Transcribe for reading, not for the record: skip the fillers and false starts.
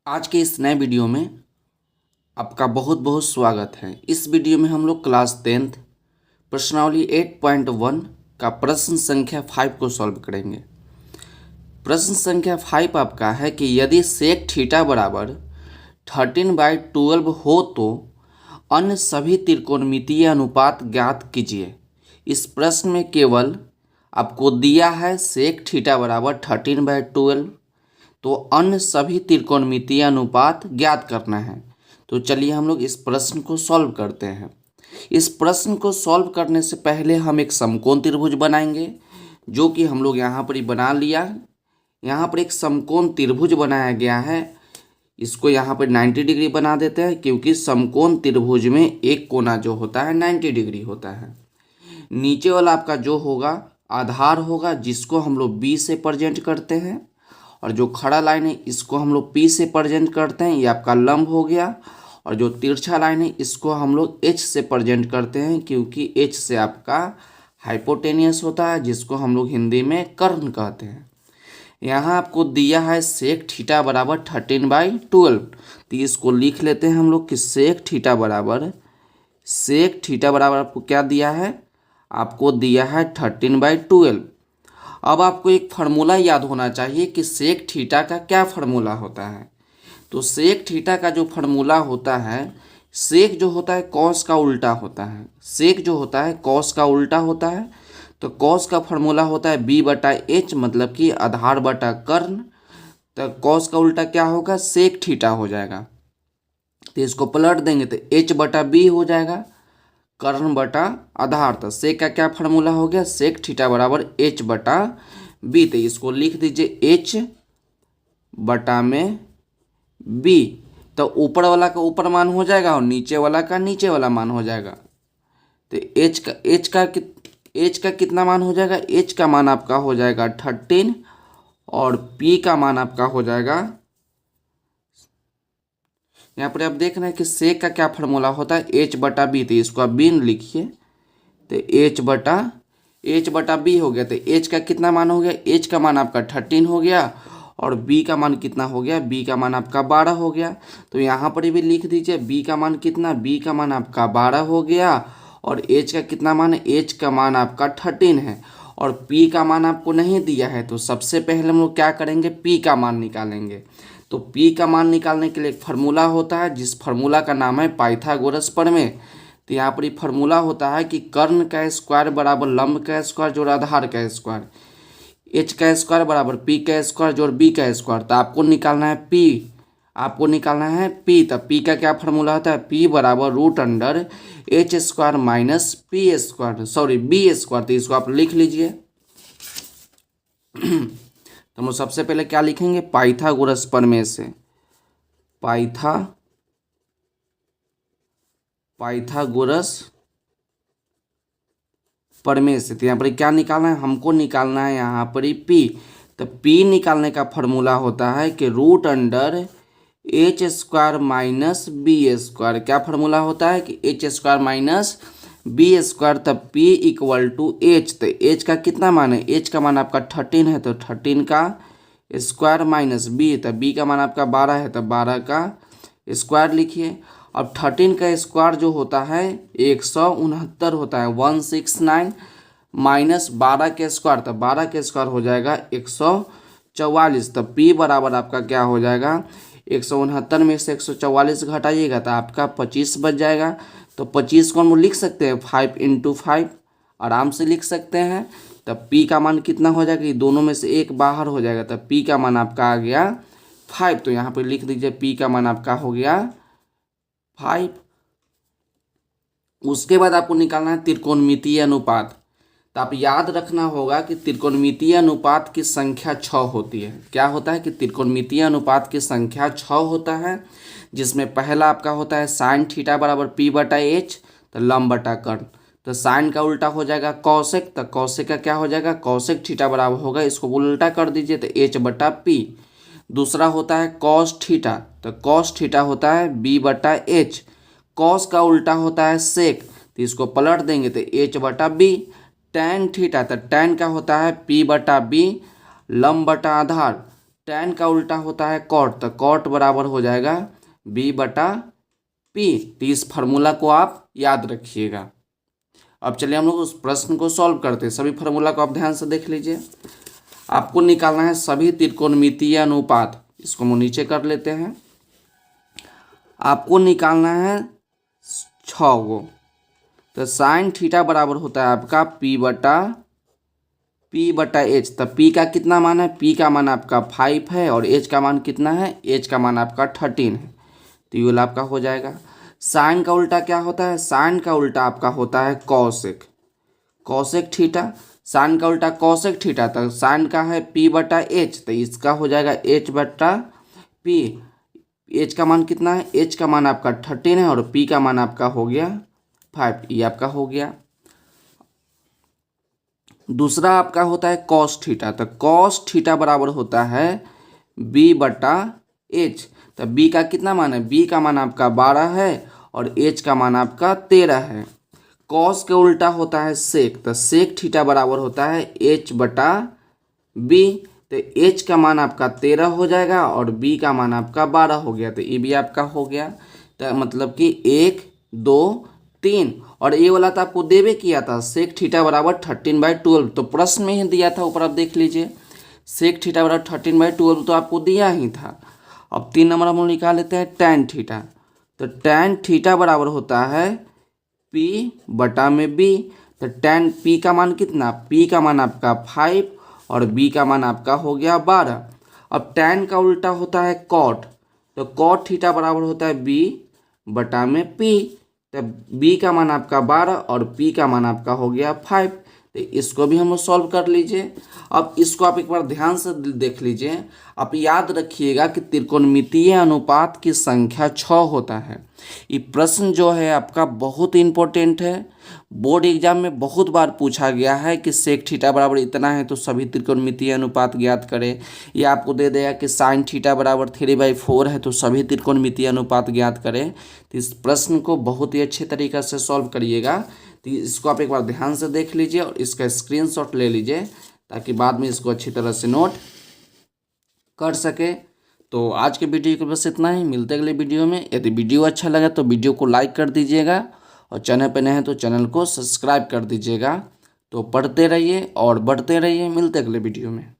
आज के इस नए वीडियो में आपका बहुत बहुत स्वागत है। इस वीडियो में हम लोग क्लास 10th प्रश्नावली 8.1 का प्रश्न संख्या 5 को सॉल्व करेंगे। प्रश्न संख्या 5 आपका है कि यदि सेक थीटा बराबर 13/12 हो तो अन्य सभी त्रिकोणमितीय अनुपात ज्ञात कीजिए। इस प्रश्न में केवल आपको दिया है सेक थीटा बराबर 13/12, तो अन्य सभी त्रिकोणमितीय अनुपात ज्ञात करना है। तो चलिए हम लोग इस प्रश्न को सॉल्व करते हैं। इस प्रश्न को सॉल्व करने से पहले हम एक समकोण त्रिभुज बनाएंगे, जो कि हम लोग यहाँ पर ही बना लिया। यहाँ पर एक समकोण त्रिभुज बनाया गया है। इसको यहाँ पर 90 डिग्री बना देते हैं, क्योंकि समकोण त्रिभुज में एक कोना जो होता है 90 डिग्री होता है। नीचे वाला आपका जो होगा आधार होगा, जिसको हम लोग बी से प्रेजेंट करते हैं, और जो खड़ा लाइन है इसको हम लोग पी से प्रेजेंट करते हैं, ये आपका लंब हो गया। और जो तिरछा लाइन है इसको हम लोग एच से प्रेजेंट करते हैं, क्योंकि एच से आपका हाइपोटेनियस होता है, जिसको हम लोग हिंदी में कर्ण कहते हैं। यहाँ आपको दिया है सेक थीटा बराबर 13/12, तो इसको लिख लेते हैं हम लोग कि सेक थीटा बराबर आपको क्या दिया है, आपको दिया है 13/12। अब आपको एक फार्मूला याद होना चाहिए कि सेक थीटा का क्या फार्मूला होता है। तो सेक थीटा का जो फार्मूला होता है, सेक जो होता है कॉस का उल्टा होता है। सेक जो होता है कॉस का उल्टा होता है। तो कॉस का फार्मूला होता है b/h, मतलब कि आधार बटा कर्ण। तो कॉस का उल्टा क्या होगा, सेक थीटा हो जाएगा। तो इसको पलट देंगे तो h/b हो जाएगा, कर्ण बटा आधार। तो सेक का क्या फार्मूला हो गया, सेक थीटा बराबर h/b। तो इसको लिख दीजिए h/b। तो ऊपर वाला का ऊपर मान हो जाएगा और नीचे वाला का नीचे वाला मान हो जाएगा। तो h का कितना मान हो जाएगा, h का मान आपका हो जाएगा 13, और p का मान आपका हो जाएगा, यहाँ पर आप देख रहे हैं कि सेक का क्या फार्मूला होता है h/b। तो इसको आप बिन लिखिए, तो h/b हो गया। तो h का कितना मान हो गया, h का मान आपका 13 हो गया, और b का मान कितना हो गया, b का मान आपका 12 हो गया। तो यहाँ पर भी लिख दीजिए b का मान कितना, b का मान आपका 12 हो गया, और h का कितना मान है, h का मान आपका 13 है, और p का मान आपको नहीं दिया है। तो सबसे पहले हम लोग क्या करेंगे, p का मान निकालेंगे। तो p का मान निकालने के लिए एक फार्मूला होता है, जिस फार्मूला का नाम है पाइथागोरस प्रमेय। तो यहाँ पर ये फार्मूला होता है कि कर्ण का स्क्वायर बराबर लंब का स्क्वायर जोड़ आधार का स्क्वायर, h का स्क्वायर बराबर p का स्क्वायर जोड़ b का स्क्वायर। तो आपको निकालना है p, तो p का क्या फार्मूला होता है, p बराबर √h² माइनस b स्क्वायर। तो इसको आप लिख लीजिए। तो हम सबसे पहले क्या लिखेंगे, पाइथागोरस प्रमेय से, पाइथागोरस प्रमेय से। तो यहाँ पर क्या निकालना है, हमको निकालना है यहाँ पर p। तो p निकालने का फॉर्मूला होता है कि √h² माइनस b स्क्वायर। क्या फार्मूला होता है कि h² माइनस b स्क्वायर। तब p = h। तो h का कितना मान है, h का मान आपका 13 है, तो 13 का स्क्वायर माइनस b। तो b का मान आपका 12 है, तो 12 का स्क्वायर लिखिए। अब 13 का स्क्वायर जो होता है 169 होता है, 169 माइनस 12 के स्क्वायर। तो 12 के स्क्वायर हो जाएगा 144। तो p बराबर आपका क्या हो जाएगा, 169 में से 144 घटाइएगा तो आपका 25 बच जाएगा। तो 25 को हम लिख सकते हैं 5 × 5, आराम से लिख सकते हैं। तब p का मान कितना हो जाएगा, ये दोनों में से एक बाहर हो जाएगा। तब p का मान आपका आ गया 5। तो यहाँ पे लिख दीजिए p का मान आपका हो गया 5। उसके बाद आपको निकालना है त्रिकोणमितीय अनुपात। तो आप याद रखना होगा कि त्रिकोणमितीय अनुपात की संख्या 6 होती है। क्या होता है कि त्रिकोणमितीय अनुपात की संख्या 6 होता है, जिसमें पहला आपका होता है साइन थीटा बराबर p/h, तो लंब बटा कर्ण। तो साइन का उल्टा हो जाएगा कौशिक। तो कौशिक का क्या हो जाएगा, कौशिक थीटा बराबर होगा, इसको उल्टा कर दीजिए तो h/p। दूसरा होता है कॉस थीटा। तो कॉस थीटा होता है b/h। कॉस का उल्टा होता है सेक। तो इसको पलट देंगे तो h/b। टैन थीटा, तो टैन का होता है p/b, लंब बटा आधार। tan का उल्टा होता है cot, तो cot बराबर हो जाएगा b/p। तो इस फार्मूला को आप याद रखिएगा। अब चलिए हम लोग उस प्रश्न को सॉल्व करते हैं। सभी फार्मूला को आप ध्यान से देख लीजिए। आपको निकालना है सभी त्रिकोणमितीय अनुपात। इसको हम नीचे कर लेते हैं। आपको निकालना है 6 गो। तो साइन थीटा बराबर होता है आपका p/h। तो p का कितना मान है? p का मान आपका 5 है और h का मान कितना है? h का मान आपका 13 है। तो ये वाला आपका हो जाएगा। साइन का उल्टा क्या होता है? साइन का उल्टा आपका होता है कॉसेक। कॉसेक थीटा, साइन का उल्टा कॉसेक थीटा। तो साइन का है p/h, तो इसका हो जाएगा h/p। h का मान कितना है? h का मान आपका 13 है और p का मान आपका हो गया 5। ये आपका हो गया। दूसरा आपका होता है कॉस थीटा। तो कॉस थीटा बराबर होता है b/h। तो b का कितना मान है? b का मान आपका 12 है और h का मान आपका 13 है। कॉस के उल्टा होता है सेक। तो सेक थीटा बराबर होता है h/b। तो h का मान आपका 13 हो जाएगा और b का मान आपका 12 हो गया। तो ये भी आपका हो गया। तो मतलब कि 1 2 3। और ये वाला तो आपको देवे किया था सेक थीटा बराबर 13/12। तो प्रश्न में ही दिया था, ऊपर आप देख लीजिए। सेक थीटा बराबर 13/12 तो आपको दिया ही था। अब 3 नंबर हम लोग निकाल लेते हैं tan थीटा। तो tan थीटा बराबर होता है p/b। तो tan p का मान कितना? p का मान आपका 5 और b का मान आपका हो गया 12। अब tan का उल्टा होता है cot। तो cot थीटा बराबर होता है b/p। तो b का मान आपका 12 और p का मान आपका हो गया 5। तो इसको भी हम लोग सॉल्व कर लीजिए। अब इसको आप एक बार ध्यान से देख लीजिए। आप याद रखिएगा कि त्रिकोणमितीय अनुपात की संख्या 6 होता है। ये प्रश्न जो है आपका बहुत इंपॉर्टेंट है। बोर्ड एग्जाम में बहुत बार पूछा गया है कि सेक थीटा बराबर इतना है तो सभी त्रिकोणमितीय अनुपात ज्ञात करें। या आपको दे देगा कि साइन थीटा बराबर 3/4 है तो सभी त्रिकोणमितीय अनुपात ज्ञात करें। तो इस प्रश्न को बहुत ही अच्छे तरीक़े से सॉल्व करिएगा। तो इसको आप एक बार ध्यान से देख लीजिए और इसका स्क्रीनशॉट ले लीजिए ताकि बाद में इसको अच्छी तरह से नोट कर सके। तो आज के वीडियो के बस इतना ही। मिलते अगले वीडियो में। यदि वीडियो अच्छा लगा तो वीडियो को लाइक कर दीजिएगा और चैनल पर नए हैं तो चैनल को सब्सक्राइब कर दीजिएगा। तो पढ़ते रहिए और बढ़ते रहिए। मिलते अगले वीडियो में।